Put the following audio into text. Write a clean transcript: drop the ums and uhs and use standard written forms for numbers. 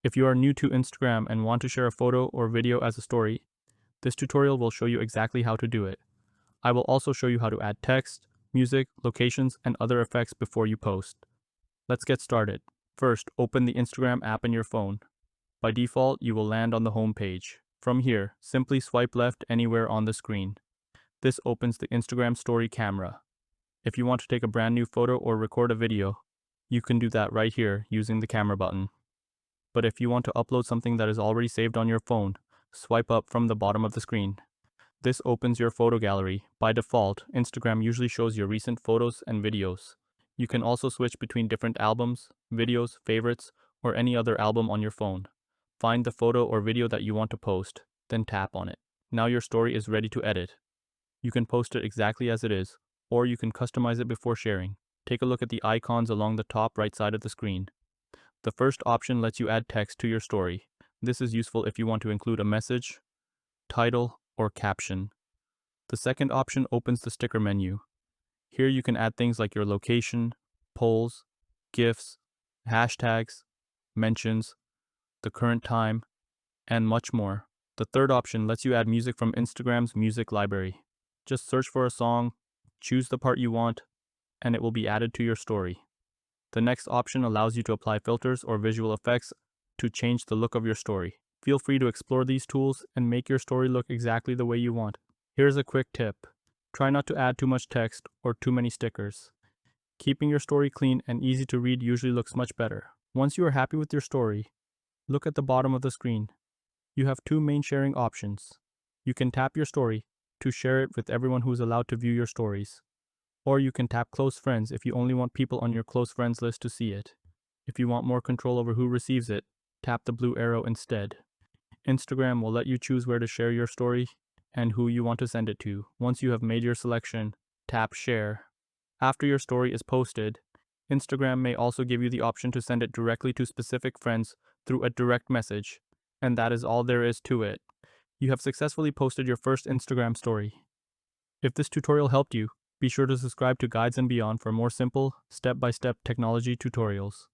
If you are new to Instagram and want to share a photo or video as a story, this tutorial will show you exactly how to do it. I will also show you how to add text, music, locations, and other effects before you post. Let's get started. First, open the Instagram app in your phone. By default, you will land on the home page. From here, simply swipe left anywhere on the screen. This opens the Instagram story camera. If you want to take a brand new photo or record a video, you can do that right here using the camera button. But if you want to upload something that is already saved on your phone, swipe up from the bottom of the screen. This opens your photo gallery. By default, Instagram usually shows your recent photos and videos. You can also switch between different albums, videos, favorites, or any other album on your phone. Find the photo or video that you want to post, then tap on it. Now your story is ready to edit. You can post it exactly as it is, or you can customize it before sharing. Take a look at the icons along the top right side of the screen. The first option lets you add text to your story. This is useful if you want to include a message, title, or caption. The second option opens the sticker menu. Here you can add things like your location, polls, GIFs, hashtags, mentions, the current time, and much more. The third option lets you add music from Instagram's music library. Just search for a song, choose the part you want, and it will be added to your story. The next option allows you to apply filters or visual effects to change the look of your story. Feel free to explore these tools and make your story look exactly the way you want. Here's a quick tip. Try not to add too much text or too many stickers. Keeping your story clean and easy to read usually looks much better. Once you are happy with your story, look at the bottom of the screen. You have two main sharing options. You can tap your story to share it with everyone who is allowed to view your stories. Or you can tap close friends if you only want people on your close friends list to see it. If you want more control over who receives it, tap the blue arrow instead. Instagram will let you choose where to share your story and who you want to send it to. Once you have made your selection, tap share. After your story is posted, Instagram may also give you the option to send it directly to specific friends through a direct message. And that is all there is to it. You have successfully posted your first Instagram story. If this tutorial helped you, be sure to subscribe to Guides and Beyond for more simple, step-by-step technology tutorials.